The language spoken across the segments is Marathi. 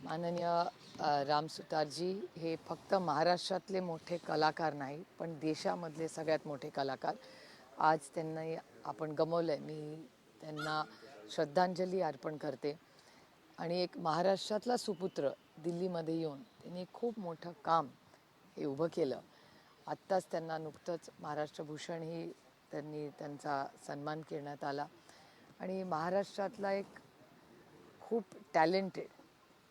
माननीय राम सुतारजी हे फक्त महाराष्ट्रातले मोठे कलाकार नाही पण देशामधले सगळ्यात मोठे कलाकार. आज त्यांना आपण गमावलंय. मी त्यांना श्रद्धांजली अर्पण करते. आणि एक महाराष्ट्रातला सुपुत्र दिल्लीमध्ये येऊन त्यांनी खूप मोठं काम हे उभं केलं. आत्ताच त्यांना नुकतंच महाराष्ट्र भूषण ही त्यांचा सन्मान करण्यात आला. आणि महाराष्ट्रातला एक खूप टॅलेंटेड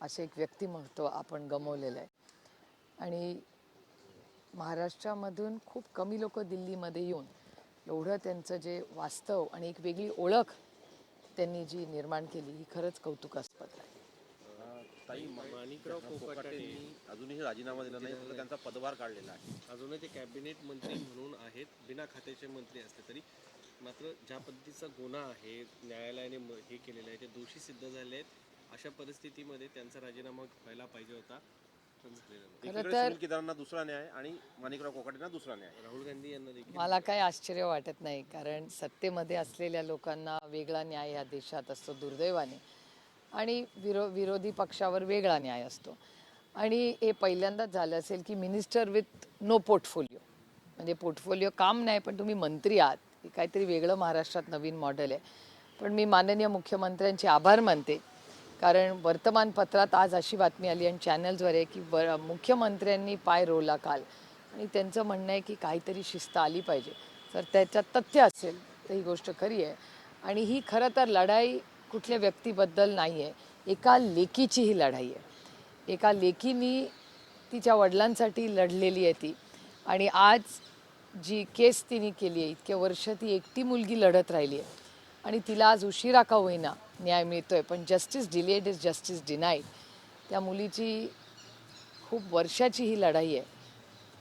असे एक व्यक्तिमत्व आपण गमावलेलं आहे. आणि महाराष्ट्रामधून खूप कमी लोक दिल्लीमध्ये येऊन एवढं त्यांचं जे वास्तव आणि एक वेगळी ओळख त्यांनी जी निर्माण केली ही खरंच कौतुकास्पद आहे. ताई, माणिकराव कोकाटेंनी अजूनही राजीनामा दिला नाही, तर त्यांचा पदभार काढलेला आहे. अजूनही ते कॅबिनेट मंत्री म्हणून आहेत, बिना खात्याचे मंत्री असले तरी. मात्र ज्या पद्धतीचा गुन्हा आहे न्यायालयाने हे केलेलं आहे, ते दोषी सिद्ध झाले आहेत. अशा परिस्थितीमध्ये त्यांचा राजीनामा व्हायला पाहिजे होता, पण झालेला नाही. सुनील केदारांना दुसरा न्याय आणि माणिकराव कोकाटेंना दुसरा न्याय. राहुल गांधी यांना देखील मला काही आश्चर्य वाटत नाही, कारण सत्तेमध्ये असलेल्या लोकांना वेगळा न्याय या देशात असतो दुर्दैवाने, आणि विरोधी पक्षावर वेगळा न्याय असतो. आणि हे पहिल्यांदाच झालं असेल की मिनिस्टर विथ नो पोर्टफोलिओ, म्हणजे पोर्टफोलिओ काम नाही पण तुम्ही मंत्री आहात. हे काहीतरी वेगळं महाराष्ट्रात नवीन मॉडेल आहे. पण मी माननीय मुख्यमंत्र्यांचे आभार मानते, कारण वर्तमानपत्रात आज अशी बातमी आली आणि चॅनल्सवर आहे की मुख्यमंत्र्यांनी पाय रोवला काल. आणि त्यांचं म्हणणं आहे की काहीतरी शिस्त आली पाहिजे. जर त्याच्यात तथ्य असेल तर ही गोष्ट खरी आहे. आणि ही खरं तर लढाई कुठल्या व्यक्तीबद्दल नाही आहे, एका लेकीची ही लढाई आहे. एका लेकीनी तिच्या वडिलांसाठी लढलेली आहे ती. आणि आज जी केस तिने केली आहे, इतके वर्ष ती एकटी मुलगी लढत राहिली आहे आणि तिला आज उशिरा का होईना न्याय मिळतोय, पण justice delayed is justice denied. त्या मुलीची खूप वर्षाची ही लढाई आहे.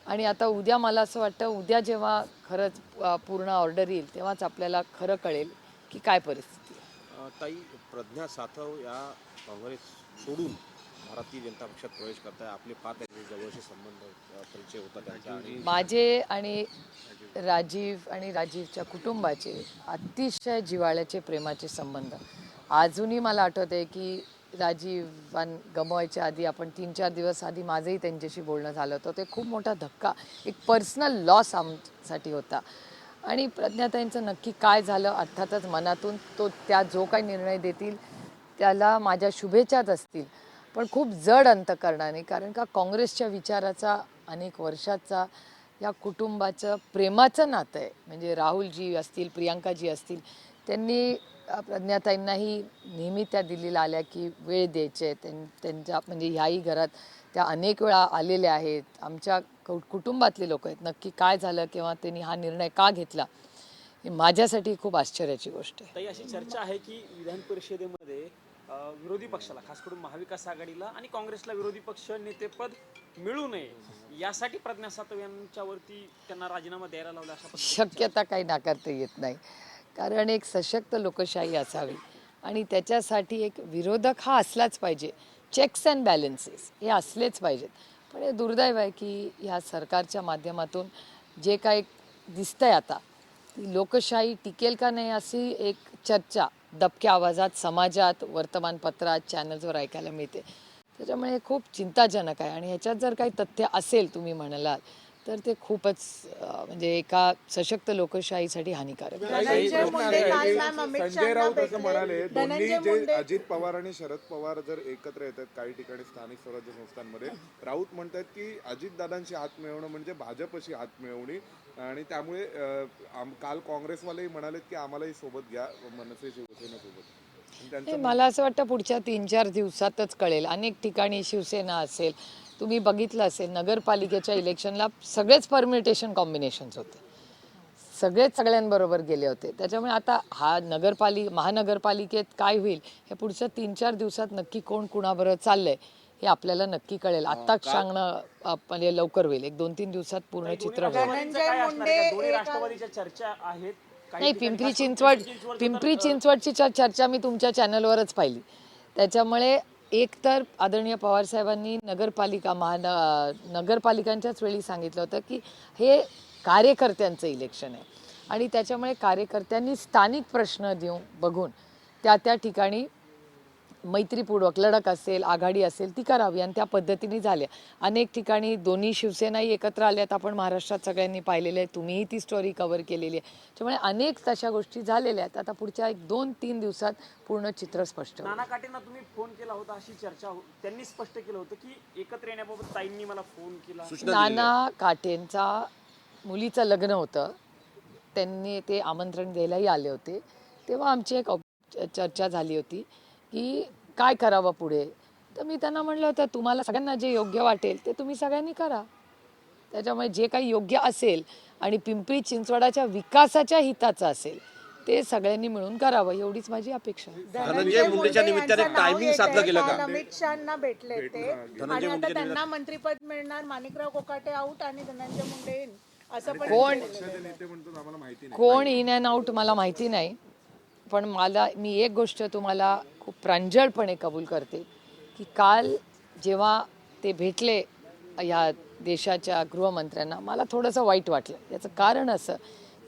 आणि आता उद्या मला असं वाटतं, उद्या जेव्हा खरंच पूर्ण ऑर्डर येईल तेव्हाच आपल्याला खरं कळेल की काय परिस्थिती आहे. ताई, प्रज्ञा सातव या काँग्रेस सोडून भारतीय जनता पक्षात प्रवेश करताय. आपले फार जवळचे संबंध परिचय होता त्यांचा. माझे आणि राजीव आणि राजीवच्या कुटुंबाचे अतिशय जिव्हाळ्याचे प्रेमाचे संबंध अजूनही मला आठवते की राजीव गमवायच्या आधी आपण 3-4 दिवस आधी माझंही त्यांच्याशी बोलणं झालं होतं. ते खूप मोठा धक्का, एक पर्सनल लॉस आमच्यासाठी होता. आणि प्रज्ञाताईंचं नक्की काय झालं अर्थातच मनातून त्या जो काही निर्णय देतील त्याला माझ्या शुभेच्छाच असतील, पण खूप जड अंतकरणाने, कारण का काँग्रेसच्या विचाराचा अनेक वर्षाचा या कुटुंबाचं प्रेमाचं नातं आहे. म्हणजे राहुलजी असतील, प्रियांकाजी असतील, त्यांनी प्रज्ञाताईंनाही नेहमी त्या दिल्लीला आल्या की वेळ द्यायचे. त्यांच्या म्हणजे ह्याही घरात त्या अनेक वेळा आलेल्या आहेत. आमच्या कुटुंबातले लोक आहेत. नक्की काय झालं किंवा त्यांनी हा निर्णय का घेतला ही माझ्यासाठी खूप आश्चर्याची गोष्ट आहे. ताई, अशी चर्चा आहे की विधान परिषदेमध्ये विरोधी पक्षाला, खास करून महाविकास आघाडीला आणि काँग्रेसला विरोधी पक्ष नेतेपद मिळू नये यासाठी प्रज्ञा सातव यांच्यावरती त्यांना राजीनामा द्यायला लावला, अशा शक्यता काही नाकारता येत नाही. कारण एक सशक्त लोकशाही असावी आणि त्याच्यासाठी एक विरोधक हा असलाच पाहिजे. चेक्स अँड बॅलन्सेस हे असलेच पाहिजेत. पण हे दुर्दैव आहे की ह्या सरकारच्या माध्यमातून जे काही दिसतंय आता, ती लोकशाही टिकेल का नाही अशी एक चर्चा दबक्या आवाजात समाजात, वर्तमानपत्रात, चॅनल्सवर ऐकायला मिळते. त्याच्यामुळे हे खूप चिंताजनक आहे. आणि ह्याच्यात जर काही तथ्य असेल तुम्ही म्हणालात तर ते खूपच म्हणजे एका सशक्त लोकशाहीसाठी हानिकारक आहे. संजय राऊत असं म्हणाले, दोन्ही जे अजित पवार आणि शरद पवार जर एकत्र येतात काही ठिकाणी स्थानिक स्वराज्य संस्थांमध्ये, राऊत म्हणतात की अजितदादांशी हात मिळवणं म्हणजे भाजपशी हात मिळवणी. आणि त्यामुळे काल काँग्रेसवालेही म्हणालेत की आम्हालाही सोबत घ्या मनसे शिवसेनेसोबत. मला असं वाटतं पुढच्या 3-4 दिवसातच कळेल. अनेक ठिकाणी शिवसेना असेल, तुम्ही बघितलं असेल नगरपालिकेच्या इलेक्शनला सगळेच परम्युटेशन कॉम्बिनेशन्स होते, सगळेच सगळ्यांबरोबर गेले होते. त्याच्यामुळे आता हा महानगरपालिकेत काय होईल हे पुढच्या 3-4 दिवसात नक्की कोण कुणाबरोबर चाललंय हे आपल्याला नक्की कळेल. आत्ता सांगणं म्हणजे लवकर होईल. 1-2-3 दिवसात पूर्ण चित्र होईल. राष्ट्रवादीच्या चर्चा आहेत. नाही, पिंपरी चिंचवडची चर्चा मी तुमच्या चॅनलवरच पाहिली. त्याच्यामुळे एक तर आदरणीय पवारसाहेबांनी नगरपालिकांच्याच वेळी सांगितलं होतं की हे कार्यकर्त्यांचं इलेक्शन आहे आणि त्याच्यामुळे कार्यकर्त्यांनी स्थानिक प्रश्न बघून त्या ठिकाणी मैत्रीपूर्वक लढत असेल, आघाडी असेल ती करावी आणि त्या पद्धतीने झाल्या. अनेक ठिकाणी दोन्ही शिवसेनाही एकत्र आल्यात, आपण महाराष्ट्रात सगळ्यांनी पाहिलेले आहे, तुम्हीही ती स्टोरी कव्हर केलेली आहे. त्यामुळे अनेक तशा गोष्टी झालेल्या आहेत. आता पुढच्या 1-2-3 दिवसात पूर्ण चित्र स्पष्ट होईल. नाना काटेंना तुम्ही फोन केला होता अशी चर्चा त्यांनी स्पष्ट केलं होतं की एकत्र येण्याबाबत ताईंनी मला फोन केला. नाना काटेंचा मुलीचं लग्न होतं, त्यांनी ते आमंत्रण द्यायलाही आले होते. तेव्हा आमची एक चर्चा झाली होती की काय करावं पुढे. तर मी त्यांना म्हणलं होतं तुम्हाला सगळ्यांना जे योग्य वाटेल ते तुम्ही सगळ्यांनी करा. त्याच्यामुळे जे काही योग्य असेल आणि पिंपरी चिंचवडाच्या विकासाच्या हिताचं असेल ते सगळ्यांनी मिळून करावं, एवढीच माझी अपेक्षा आहे. धनंजय मुंडेच्या निमित्ताने टायमिंग साधलं गेलं का? अमित शहांना भेटले ते आणि आता त्यांना मंत्रिपद मिळणार. माणिकराव कोकाटे आउट आणि धनंजय मुंडे इन असं पण कोण नेते म्हणतात आम्हाला माहिती नाही. कोण इन अँड आउट मला माहिती नाही, पण मी एक गोष्ट तुम्हाला खूप प्रांजळपणे कबूल करते की काल जेव्हा ते भेटले या देशाच्या गृहमंत्र्यांना मला थोडंसं वाईट वाटलं. याचं कारण असं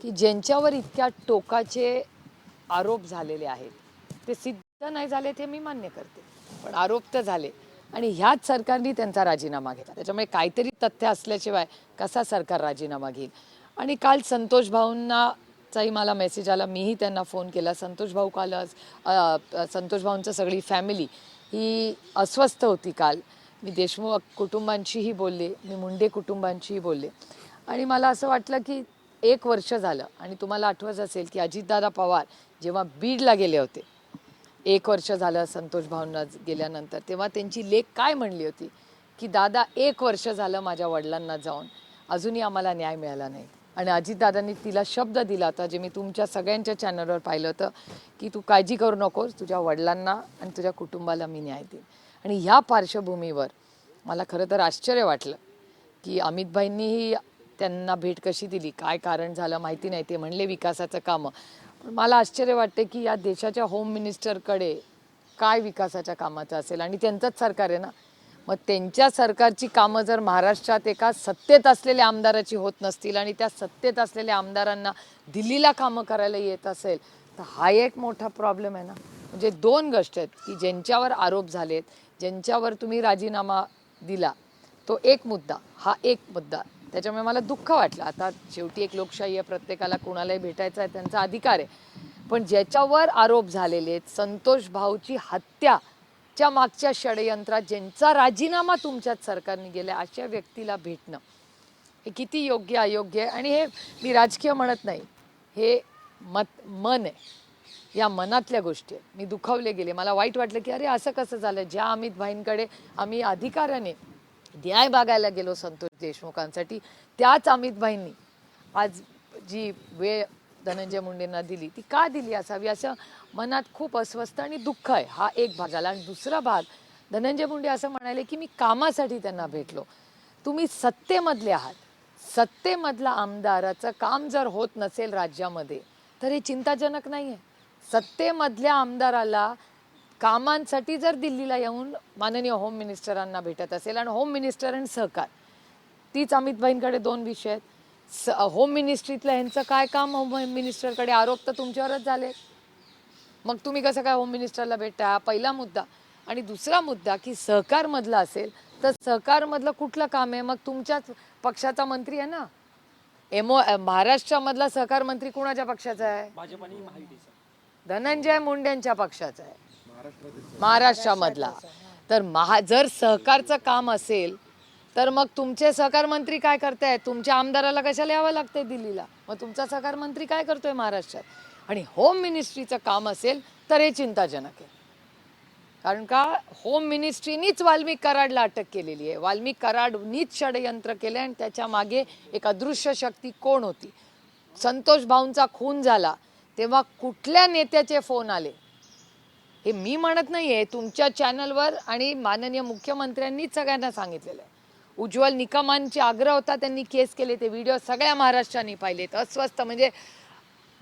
की ज्यांच्यावर इतक्या टोकाचे आरोप झालेले आहेत ते सिद्ध नाही झाले ते मी मान्य करते, पण आरोप तर झाले आणि ह्याच सरकारने त्यांचा राजीनामा घेतला. त्याच्यामुळे काहीतरी तथ्य असल्याशिवाय कसा सरकार राजीनामा घेईल. आणि काल संतोष भाऊंनाचाही मला मेसेज आला, मीही त्यांना फोन केला. संतोष भाऊ कालच संतोष भाऊंचं सगळी फॅमिली ही अस्वस्थ होती. काल मी देशमुख कुटुंबांशीही बोलले, मी मुंडे कुटुंबांशीही बोलले आणि मला असं वाटलं की 1 वर्ष झालं आणि तुम्हाला आठवत असेल की अजितदादा पवार जेव्हा बीडला गेले होते 1 वर्ष झालं संतोष भाऊंना गेल्यानंतर, तेव्हा त्यांची लेक काय म्हणली होती की दादा 1 वर्ष झालं माझ्या वडिलांना जाऊन अजूनही आम्हाला न्याय मिळाला नाही. आणि अजितदादांनी तिला शब्द दिला होता जे मी तुमच्या सगळ्यांच्या चॅनलवर पाहिलं होतं की तू काळजी करू नकोस, तुझ्या वडिलांना आणि तुझ्या कुटुंबाला मी न्याय देईन. आणि ह्या पार्श्वभूमीवर मला खरं तर आश्चर्य वाटलं की अमितभाईंनीही त्यांना भेट कशी दिली, काय कारण झालं माहिती नाही. ते म्हणले विकासाचं कामं, पण मला आश्चर्य वाटते की या देशाच्या होम मिनिस्टरकडे काय विकासाच्या कामाचं असेल आणि त्यांचंच सरकार आहे ना. मग त्यांच्या सरकारची कामं जर महाराष्ट्रात एका सत्तेत असलेल्या आमदाराची होत नसतील आणि त्या सत्तेत असलेल्या आमदारांना दिल्लीला कामं करायला येत असेल तर हा एक मोठा प्रॉब्लेम आहे ना. म्हणजे 2 गोष्टी आहेत की ज्यांच्यावर आरोप झालेत, ज्यांच्यावर तुम्ही राजीनामा दिला तो एक मुद्दा, हा एक मुद्दा. त्याच्यामुळे मला दुःख वाटलं. आता शेवटी एक लोकशाही आहे, प्रत्येकाला कोणालाही भेटायचा आहे त्यांचा अधिकार आहे, पण ज्याच्यावर आरोप झालेले आहेत, संतोष भाऊची हत्याच्या मागच्या षडयंत्रात ज्यांचा राजीनामा तुमच्याच सरकारने गेला अशा व्यक्तीला भेटणं हे किती योग्य अयोग्य आहे. आणि हे मी राजकीय म्हणत नाही, हे मन आहे, या मनातल्या गोष्टी आहेत. मी दुखावले गेले, मला वाईट वाटलं की अरे असं कसं झालं. ज्या अमित भाईंकडे आम्ही अधिकाराने न्याय मागायला गेलो संतोष देशमुखांसाठी, त्याच अमित भाईंनी आज जी वेळ धनंजय मुंडेंना दिली ती का दिली असावी असं मनात खूप अस्वस्थ आणि दुःख आहे. हा एक भाग झाला. आणि दुसरा भाग, धनंजय मुंडे असं म्हणाले की मी कामासाठी त्यांना भेटलो. तुम्ही सत्तेमधले आहात, सत्तेमधला आमदाराचं काम जर होत नसेल राज्यामध्ये तर हे चिंताजनक नाही आहे. सत्तेमधल्या आमदाराला कामांसाठी जर दिल्लीला येऊन माननीय होम मिनिस्टरांना भेटत असेल, आणि होम मिनिस्टर आणि सहकार तीच अमितभाईंकडे 2 विषय आहेत. होम मिनिस्ट्रीतलं ह्यांचं काय काम, होम मिनिस्टरकडे आरोप तर तुमच्यावरच झाले, मग तुम्ही कसं काय होम मिनिस्टरला भेटता, हा पहिला मुद्दा. आणि दुसरा मुद्दा की सहकारमधलं असेल तर सहकारमधलं कुठलं काम आहे, मग तुमच्याच पक्षाचा मंत्री आहे ना. महाराष्ट्रामधला सहकार मंत्री कुणाच्या पक्षाचा आहे? भाजप आणि महायुतीचा. धनंजय मुंडेंच्या पक्षाचा आहे महाराष्ट्रामधला. तर जर सहकारचं काम असेल तर मग तुमचे सहकार मंत्री काय करतायत? तुमच्या आमदाराला कशाला यावं लागतंय दिल्लीला? मग तुमचा सहकार मंत्री काय करतोय महाराष्ट्रात? आणि होम मिनिस्ट्रीचं काम असेल तर हे चिंताजनक आहे. कारण का होम मिनिस्ट्रीनीच वाल्मिक कराडला अटक केलेली आहे. वाल्मिक कराडनीच षडयंत्र केले आणि त्याच्या मागे एक अदृश्य शक्ती कोण होती? संतोष भाऊंचा खून झाला तेव्हा कुठल्या नेत्याचे फोन आले हे मी म्हणत नाहीये, तुमच्या चॅनलवर आणि माननीय मुख्यमंत्र्यांनीच सगळ्यांना सांगितलेलं आहे. उज्ज्वल निकमांचे आग्रह होता, त्यांनी केस केले, ते व्हिडिओ सगळ्या महाराष्ट्राने पाहिलेत. अस्वस्थ म्हणजे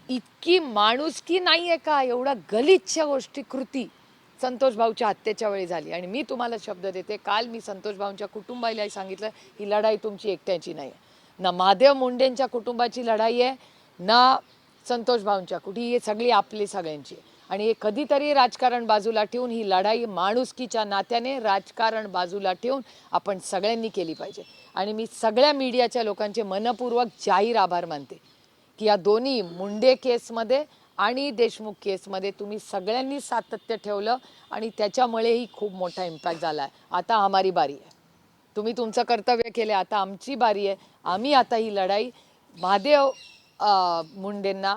इतकी माणुसकी नाहीये का? एवढा गलिच्छ गोष्टी कृती संतोष भाऊच्या हत्येच्या वेळी झाली. आणि मी तुम्हाला शब्द देते, काल मी संतोष भाऊंच्या कुटुंबालाही सांगितलं ही लढाई तुमची एकट्याची नाही आहे, ना महादेव मुंडेंच्या कुटुंबाची लढाई आहे ना संतोष भाऊंच्या कुठे, ही सगळी आपली सगळ्यांची. आणि हे कधीतरी राजकारण बाजूला ठेवून ही लढाई माणुसकीच्या नात्याने राजकारण बाजूला ठेवून आपण सगळ्यांनी केली पाहिजे. आणि मी सगळ्या मीडियाच्या लोकांचे मनपूर्वक जाहीर आभार मानते की या दोन्ही मुंडे केसमध्ये आणि देशमुख केसमध्ये तुम्ही सगळ्यांनी सातत्य ठेवलं आणि त्याच्यामुळेही खूप मोठा इम्पॅक्ट झाला आहे. आता हमारी बारी आहे. तुम्ही तुमचं कर्तव्य केले, आता आमची बारी आहे. आम्ही आता ही लढाई महादेव मुंडेंना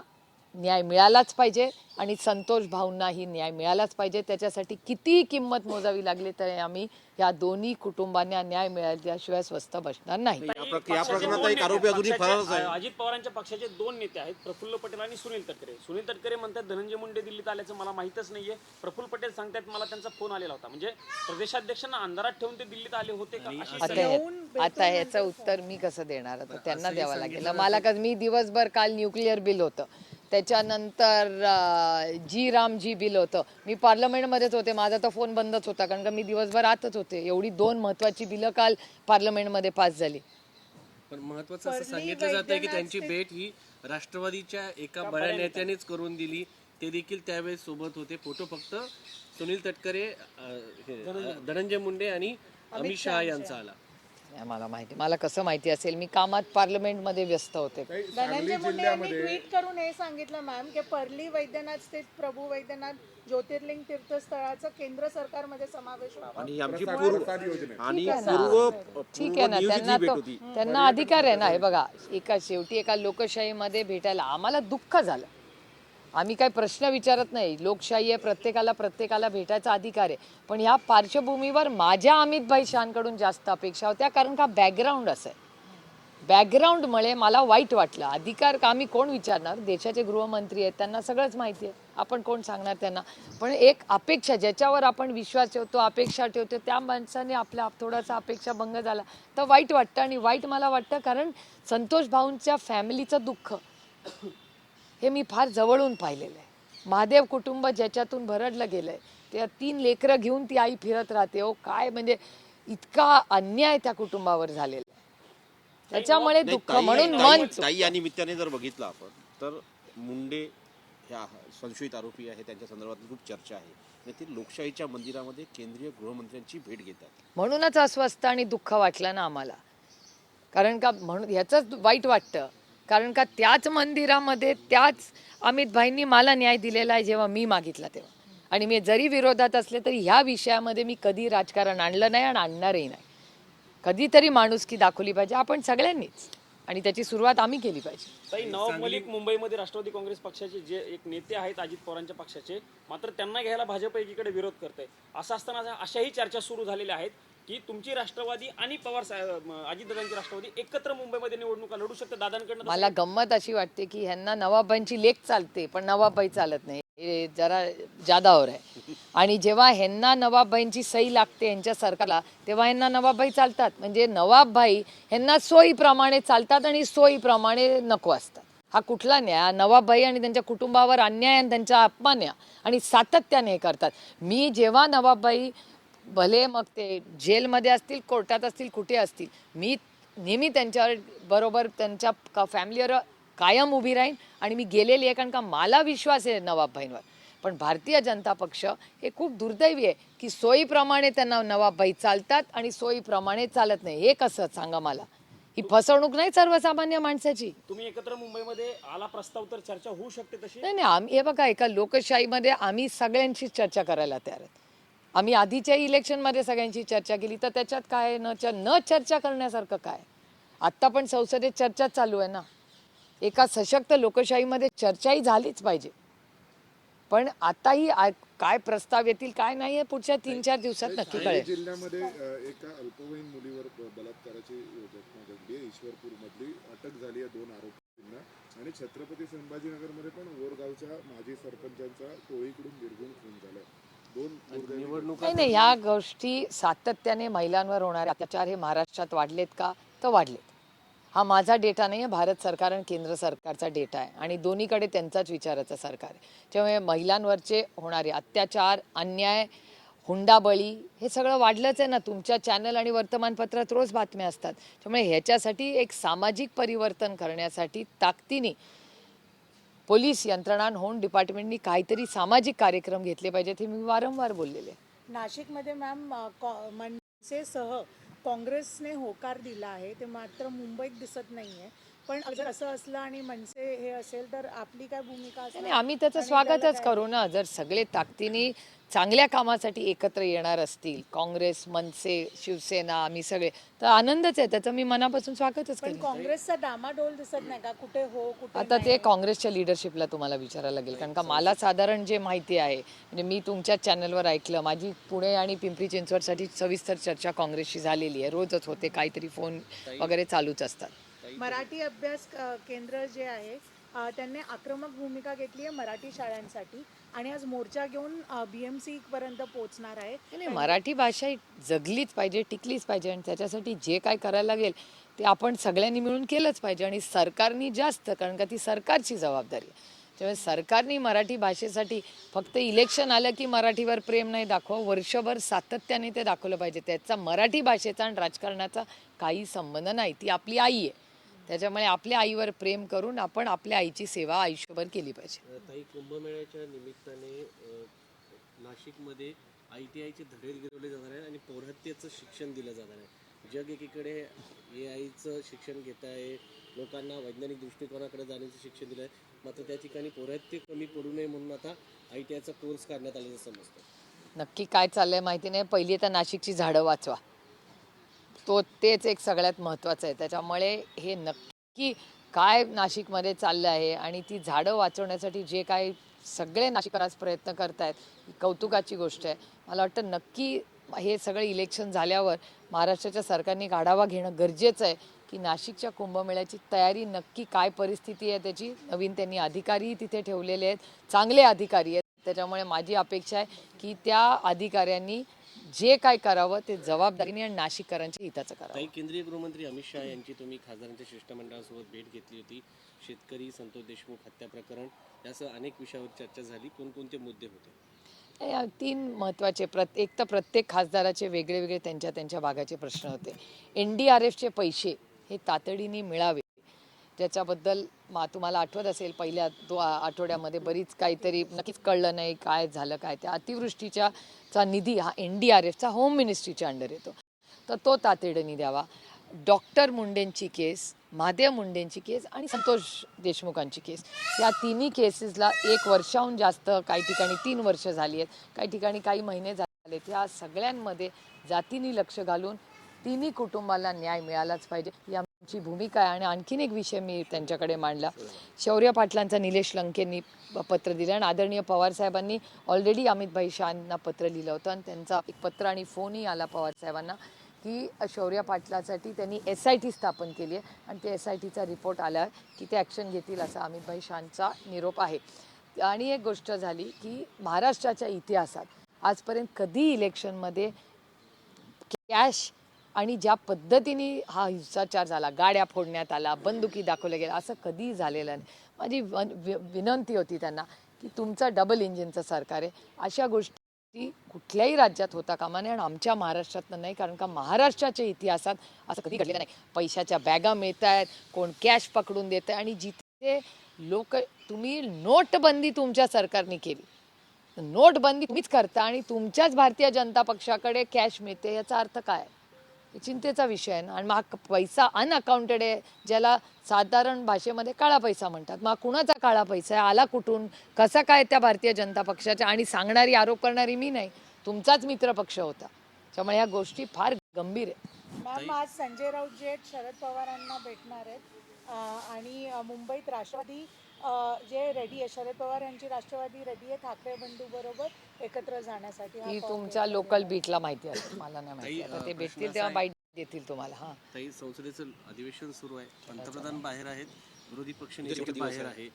न्याय मिळालाच पाहिजे आणि संतोष भाऊंनाही न्याय मिळालाच पाहिजे. त्याच्यासाठी कितीही किंमत मोजावी लागली तरी आम्ही या दोन्ही कुटुंबांना न्याय मिळाल्याशिवाय स्वस्थ बसणार नाही. या प्रकरणात एक आरोपी अजूनही फरारच आहे. अजित पवारांच्या पक्षाचे 2 नेते आहेत, प्रफुल्ल पटेल आणि सुनील तटकरे. सुनील तटकरे म्हणतात धनंजय मुंडे दिल्लीत आल्याचं मला माहितच नाहीये. प्रफुल्ल पटेल सांगतात मला त्यांचा फोन आलेला होता. म्हणजे प्रदेशाध्यक्षांना अंधारात ठेवून ते दिल्लीत आले होते का अशी आता ह्याचं उत्तर मी कसं देणार? आता त्यांना द्यावं लागेल. मला का मी दिवसभर काल न्यूक्लिअर बिल होतं, त्याच्यानंतर जी बिल होतं, मी पार्लमेंटमध्येच होते, माझा तर फोन बंदच होता कारण का मी दिवसभर आतच होते. एवढी 2 महत्वाची बिलं काल पार्लमेंटमध्ये पास झाली. पण महत्वाचं असं सांगितलं जातं की त्यांची भेट ही राष्ट्रवादीच्या एका बड्या नेत्यानेच करून दिली. ते देखील त्यावेळेस सोबत होते. फोटो फक्त सुनील तटकरे, धनंजय मुंडे आणि अमित शहा यांचा आला. मला माहिती, मला कसं माहिती असेल? मी कामात पार्लमेंटमध्ये व्यस्त होते. धनंजय मुंडे यांनी ट्विट करून हे सांगितलं मॅम की परली वैद्यनाथ स्थित प्रभू वैद्यनाथ ज्योतिर्लिंग तीर्थस्थळाचा केंद्र सरकारमध्ये समावेश व्हावा. आणि आमची ठीक आहे ना, त्यांना अधिकार आहे ना. हे बघा, शेवटी एका लोकशाहीमध्ये भेटायला आम्हाला दुःख झालं. आम्ही काही प्रश्न विचारत नाही. लोकशाही आहे, प्रत्येकाला भेटायचा अधिकार आहे. पण ह्या पार्श्वभूमीवर माझ्या अमितभाई शहांकडून जास्त अपेक्षा होत्या कारण का बॅकग्राऊंड असं आहे. बॅकग्राऊंडमुळे मला वाईट वाटलं. अधिकार का आम्ही कोण विचारणार? देशाचे गृहमंत्री आहेत, त्यांना सगळंच माहिती आहे. आपण कोण सांगणार त्यांना? पण एक अपेक्षा, ज्याच्यावर आपण विश्वास ठेवतो, अपेक्षा ठेवतो, त्या माणसाने आपल्या थोडासा अपेक्षा भंग झाला तर वाईट वाटतं. आणि वाईट मला वाटतं कारण संतोष भाऊंच्या फॅमिलीचं दुःख हे मी फार जवळून पाहिलेलं आहे. महादेव कुटुंब ज्याच्यातून भरडलं गेलंय, त्या 3 लेकरं घेऊन ती आई फिरत राहते. हो काय, म्हणजे इतका अन्याय त्या कुटुंबावर झालेला आहे. त्याच्यामुळे दुःख म्हणून मन ताई या निमित्ताने जर बघितलं आपण तर मुंडे ह्या संशयित आरोपी आहे, त्यांच्या संदर्भात खूप चर्चा आहे. आणि ते लोकशाहीच्या मंदिरामध्ये केंद्रीय गृहमंत्र्यांची भेट घेतात. म्हणूनच अस्वस्थ आणि दुःख वाटलं ना आम्हाला. कारण का म्हणून ह्याचंच वाईट वाटतं कारण का त्याच मंदिरामध्ये त्याच अमित भाईंनी मला न्याय दिलेला आहे जेव्हा मी मागितला तेव्हा. आणि मी जरी विरोधात असले तरी ह्या विषयामध्ये मी कधी राजकारण आणलं नाही आणि आणणारही नाही. कधीतरी माणुसकी दाखवली पाहिजे आपण सगळ्यांनीच, आणि त्याची सुरुवात आम्ही केली पाहिजे. ताई, नवाब मलिक मुंबईमध्ये राष्ट्रवादी काँग्रेस पक्षाचे जे एक नेते आहेत अजित पवारांच्या पक्षाचे, मात्र त्यांना घ्यायला भाजप एकीकडे विरोध करते. असं असताना अशाही चर्चा सुरू झालेल्या आहेत की तुमची राष्ट्रवादी आणि पवार अजितदादांची राष्ट्रवादी एकत्र मुंबईमध्ये निवडणुका लढू शकते दादांकडनं. मला गंमत अशी वाटते की ह्यांना नवाबाईंची लेख चालते पण नवाबाई चालत नाही. हे जरा जादावर आहे. आणि जेव्हा ह्यांना नवाबाईंची सही लागते यांच्या सरकारला तेव्हा ह्यांना नवाबाई चालतात. म्हणजे नवाबाई ह्यांना सोयीप्रमाणे चालतात आणि सोयीप्रमाणे नको असतात. हा कुठला न्याय? नवाबाई आणि त्यांच्या कुटुंबावर अन्याय आणि त्यांचा अपमान आणि सातत्याने हे करतात. मी जेव्हा नवाबाई भले मग ते जेलमध्ये असतील, कोर्टात असतील, कुठे असतील, मी नेहमी त्यांच्यावर बरोबर त्यांच्या फॅमिलीवर कायम उभी राहीन. आणि मी गेलेली आहे कारण का मला विश्वास आहे नवाबभाईंवर. पण भारतीय जनता पक्ष हे खूप दुर्दैवी आहे की सोयीप्रमाणे त्यांना नवाबभाई चालतात आणि सोयीप्रमाणे चालत नाही. हे कसं सांगा मला? ही फसवणूक नाही सर्वसामान्य माणसाची. तुम्ही एकत्र मुंबईमध्ये आला प्रस्ताव तर चर्चा होऊ शकते तशी? नाही, आम्ही हे बघा, एका लोकशाहीमध्ये आम्ही सगळ्यांशी चर्चा करायला तयार आहेत. आम्ही आधीच्या इलेक्शनमध्ये सगळ्यांची चर्चा केली तर त्याच्यात काय न चर्चा करण्यासारखं काय? आत्ता पण संसदेत चर्चा चालू आहे ना. एका सशक्त लोकशाहीमध्ये चर्चाही झालीच पाहिजे. पण आताही काय प्रस्ताव येतील काय नाही हे पुढच्या 3-4 दिवसात नक्की कळेल. जिल्ह्यामध्ये एका अल्पवयीन मुलीवर बलात्काराची घटना घडली आहे. ईश्वरपूरमधली अटक झाली आहे 2 आरोपींना. आणि छत्रपती संभाजीनगरमध्ये पण ओरगावच्या माजी सरपंचांचा टोळीकडून निर्घुण खून झालाय. नाही, ह्या गोष्टी सातत्याने महिलांवर होणारे अत्याचार हे महाराष्ट्रात वाढलेत का? तर वाढलेत. हा माझा डेटा नाही आहे, भारत सरकार आणि केंद्र सरकारचा डेटा आहे. आणि दोन्हीकडे त्यांचाच विचाराचं सरकार आहे. त्यामुळे महिलांवरचे होणारे अत्याचार, अन्याय, हुंडाबळी हे सगळं वाढलंच आहे ना. तुमच्या चॅनल आणि वर्तमानपत्रात रोज बातम्या असतात. त्यामुळे ह्याच्यासाठी एक सामाजिक परिवर्तन करण्यासाठी ताकदीने पोलीस यंत्रणा होम डिपार्टमेंटनी काहीतरी सामाजिक कार्यक्रम घेतले पाहिजेत हे मी वारंवार बोललेले आहे. नाशिकमध्ये मॅम मनसेसह काँग्रेसने होकार दिला आहे, ते मात्र मुंबईत दिसत नाहीये. पण जर असं असलं आणि मनसे हे असेल तर आपली काय भूमिका असेल? नाही, आम्ही त्याचं स्वागतच करू ना. जर सगळे ताकदीने चांगल्या कामासाठी एकत्र येणार असतील, काँग्रेस, मनसे, शिवसेना, आम्ही सगळे, तर आनंदच आहे त्याचं. मी मनापासून स्वागतच पण केलं. काँग्रेसचा डामाडोल दिसत नाही का, कुठे हो कुठे आता ते काँग्रेसच्या लिडरशिपला तुम्हाला विचारायला लागेल, कारण का मला साधारण जे माहिती आहे, म्हणजे मी तुमच्याच चॅनलवर ऐकलं, माझी पुणे आणि पिंपरी चिंचवडसाठी सविस्तर चर्चा काँग्रेसशी झालेली आहे. रोजच होते, काहीतरी फोन वगैरे चालूच असतात. मराठी अभ्यास केंद्र जे आहे त्यांनी आक्रमक भूमिका घेतली आहे मराठी शाळांसाठी आणि आज मोर्चा घेऊन BMC पर्यंत पोहोचणार आहे. नाही, मराठी भाषा ही जगलीच पाहिजे, टिकलीच पाहिजे आणि त्याच्यासाठी जे काय करायला लागेल ते आपण सगळ्यांनी मिळून केलंच पाहिजे आणि सरकारनी जास्त, कारण का ती सरकारची जबाबदारी आहे. त्यामुळे सरकारने मराठी भाषेसाठी फक्त इलेक्शन आलं की मराठीवर प्रेम नाही दाखवा, वर्षभर सातत्याने ते दाखवलं पाहिजे. त्याचा मराठी भाषेचा आणि राजकारणाचा काही संबंध नाही. ती आपली आई आहे, त्याच्यामुळे आपल्या आईवर प्रेम करून आपण आपल्या आईची सेवा आयुष्यभर केली पाहिजे. ताई, कुंभमेळ्याच्या निमित्ताने नाशिकमध्ये ITIचे धडे गिरवले जाणार आहे आणि पौर्हत्येचं शिक्षण दिलं जाणार आहे. जग एकीकडे AIचं शिक्षण घेत आहे, लोकांना वैज्ञानिक दृष्टिकोनाकडे जाण्याचं शिक्षण दिलं आहे, मात्र त्या ठिकाणी पौर्हत्य कमी पडू नये म्हणून आता ITIचा कोर्स काढण्यात आल्याचं समजतं. नक्की काय चाललंय माहिती नाही. पहिली तर नाशिकची झाडं वाचवा, तेच एक सगळ्यात महत्त्वाचं आहे. त्याच्यामुळे हे नक्की काय नाशिकमध्ये चाललं आहे आणि ती झाडं वाचवण्यासाठी जे काय सगळे नाशिकराज प्रयत्न करतायत ही कौतुकाची गोष्ट आहे. मला वाटतं नक्की हे सगळं इलेक्शन झाल्यावर महाराष्ट्राच्या सरकारने आढावा घेणं गरजेचं आहे की नाशिकच्या कुंभमेळ्याची तयारी नक्की काय परिस्थिती आहे त्याची. नवीन त्यांनी अधिकारीही तिथे ठेवलेले आहेत, चांगले अधिकारी आहेत. त्याच्यामुळे माझी अपेक्षा आहे की त्या अधिकाऱ्यांनी जे काय करावं ते जबाबदारीने आणि नाशिककरांच्या हिताचं करावं. ताई, केंद्रीय गृहमंत्री अमित शहा यांची तुम्ही खासदारांच्या शिष्टमंडळासोबत भेट घेतली होती. शेतकरी, संतोष देशमुख हत्या प्रकरण यासह अनेक विषयावर चर्चा झाली. कोणकोणते मुद्दे होते? या 3 महत्त्वाचे, एक तर प्रत्येक खासदाराचे वेगळे वेगळे त्यांच्या भागाचे प्रश्न होते. NDRFचे पैसे हे तातडीने मिळावे, त्याच्याबद्दल तुम्हाला आठवत असेल पहिल्या आठवड्यामध्ये बरीच काहीतरी नक्कीच कळलं नाही काय झालं काय. त्या अतिवृष्टीचा निधी हा NDRFचा होम मिनिस्ट्रीच्या अंडर येतो, तर तो तातडीने द्यावा. डॉक्टर मुंडेंची केस, महादेव मुंडेंची केस आणि संतोष देशमुखांची केस, या तिन्ही केसेसला 1 वर्षाहून जास्त, काही ठिकाणी 3 वर्ष झाली आहेत, काही ठिकाणी काही महिने झाले. त्या सगळ्यांमध्ये जातीने लक्ष घालून तिन्ही कुटुंबाला न्याय मिळालाच पाहिजे ही आमची भूमिका आहे. आणि आणखीन एक विषय मी त्यांच्याकडे मांडला. शौर्य पाटलांचा निलेश लंकेंनी पत्र दिलं आणि आदरणीय पवारसाहेबांनी ऑलरेडी अमितभाई शहांना पत्र लिहिलं होतं आणि त्यांचा एक पत्र आणि फोनही आला पवारसाहेबांना की शौर्य पाटलासाठी त्यांनी SIT स्थापन केली आहे आणि ते SITचा रिपोर्ट आला की ते ॲक्शन घेतील असा अमितभाई शहांचा निरोप आहे. आणि एक गोष्ट झाली की महाराष्ट्राच्या इतिहासात आजपर्यंत कधी इलेक्शनमध्ये कॅश आणि ज्या पद्धतीने हा हिंसाचार झाला, गाड्या फोडण्यात आला, बंदुकी दाखवल्या गेल्या, असं कधीही झालेलं नाही. माझी विनंती होती त्यांना की तुमचं डबल इंजिनचं सरकार आहे, अशा गोष्टी कुठल्याही राज्यात होता कामा नये आणि आमच्या महाराष्ट्रातनं नाही, कारण का महाराष्ट्राच्या इतिहासात असं कधी घडलेलं नाही. पैशाच्या बॅगा मिळत आहेत, कोण कॅश पकडून देत आहे आणि जिथे लोक, तुम्ही नोटबंदी तुमच्या सरकारने केली, नोटबंदी तुम्हीच करता आणि तुमच्याच भारतीय जनता पक्षाकडे कॅश मिळते, याचा अर्थ काय? चिंतेचा विषय आहे ना. आणि मग पैसा अनअकाउंटेड आहे, ज्याला साधारण भाषेमध्ये काळा पैसा म्हणतात. मग कुणाचा काळा पैसा आहे, आला कुठून, कसा काय त्या भारतीय जनता पक्षाच्या? आणि सांगणारी, आरोप करणारी मी नाही, तुमचाच मित्र पक्ष होता. त्यामुळे ह्या गोष्टी फार गंभीर आहेत. मॅम, आज संजय राऊत जे शरद पवारांना भेटणार आहेत आणि मुंबईत राष्ट्रवादी जे रेडी आहे, शरद पवार यांची राष्ट्रवादी रेडी आहे ठाकरे बंधू बरोबर एकत्र जाण्यासाठी. ती तुमच्या लोकल बीटला माहिती आहे, मला नाही माहिती. आता ते भेटतील तेव्हा बाईट देतील तुम्हाला. हां ताई, संसदेचं अधिवेशन सुरू आहे, पंतप्रधान बाहेर आहेत, विरोधी पक्ष नेते बाहेर आहे.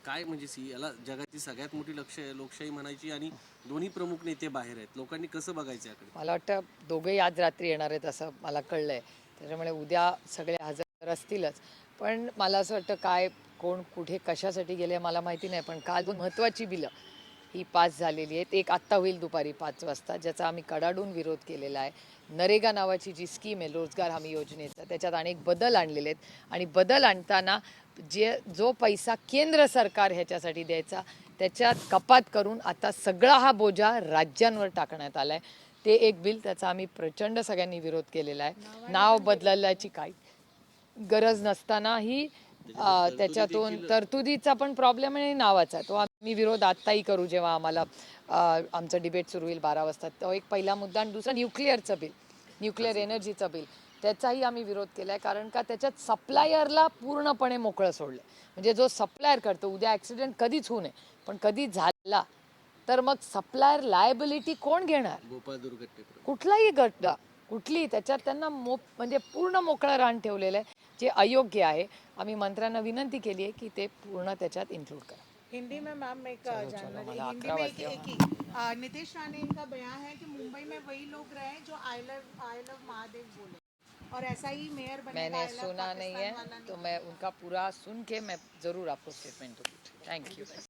काय म्हणजे याला जगाची सगळ्यात मोठी लोकशाही म्हणायची आणि दोन्ही प्रमुख नेते बाहेर आहेत, लोकांनी कसं बघायचं याकडे? मला वाटतं दोघेही आज रात्री येणार आहेत असं मला कळलंय, त्याच्यामुळे उद्या सगळे हजर असतीलच. पण मला असं वाटतं काय, कोण कुठे कशासाठी गेले मला माहिती नाही, पण काल 2 महत्त्वाची बिलं ही पास झालेली आहेत. एक आत्ता होईल दुपारी 5 वाजता, ज्याचा आम्ही कडाडून विरोध केलेला आहे. नरेगा नावाची जी स्कीम आहे रोजगार हमी योजनेचा, त्याच्यात अनेक बदल आणलेले आहेत आणि बदल आणताना जो पैसा केंद्र सरकार ह्याच्यासाठी द्यायचा त्याच्यात कपात करून आता सगळा हा बोजा राज्यांवर टाकण्यात आलाय. ते एक बिल, त्याचा आम्ही प्रचंड सगळ्यांनी विरोध केलेला आहे. नाव बदलायची काही गरज नसतानाही त्याच्यातून तरतुदीचा पण प्रॉब्लेम आहे आणि नावाचा. तो आम्ही विरोध आत्ताही करू जेव्हा आम्हाला आमचं डिबेट सुरू होईल 12 वाजता. तो एक पहिला मुद्दा. आणि दुसरा न्यूक्लिअरचं बिल, न्यूक्लिअर एनर्जीचं बिल, त्याचाही आम्ही विरोध केला आहे. कारण का त्याच्यात सप्लायरला पूर्णपणे मोकळं सोडलं. म्हणजे जो सप्लायर करतो, उद्या ॲक्सिडेंट कधीच होऊ नये, पण कधी झाला तर मग सप्लायर लायबिलिटी कोण घेणार? भोपाळ दुर्घटनेप्रमाणे कुठलाही घटना, कुठली, त्याच्यात त्यांना म्हणजे पूर्ण मोकळं रान ठेवलेलं आहे, जे अयोग्य आहे. आम्ही मंत्र्यांना विनंती केली आहे की ते पूर्ण त्याच्यात इन्क्लूड करा. हिंदी में मैम एक जानना मला हिंदी 11 में वाजले. एक ही नीतीश राणे इनका बयान है कि मुंबई में वही लोग रहे जो आई लव महादेव बोले और ऐसा ही मेयर बनेगा मैंने I love सुना नहीं पाकिस्तान है वाला तो मैं उनका पूरा सुन के मैं ज़रूर आपको स्टेटमेंट दूँगी. Thank you.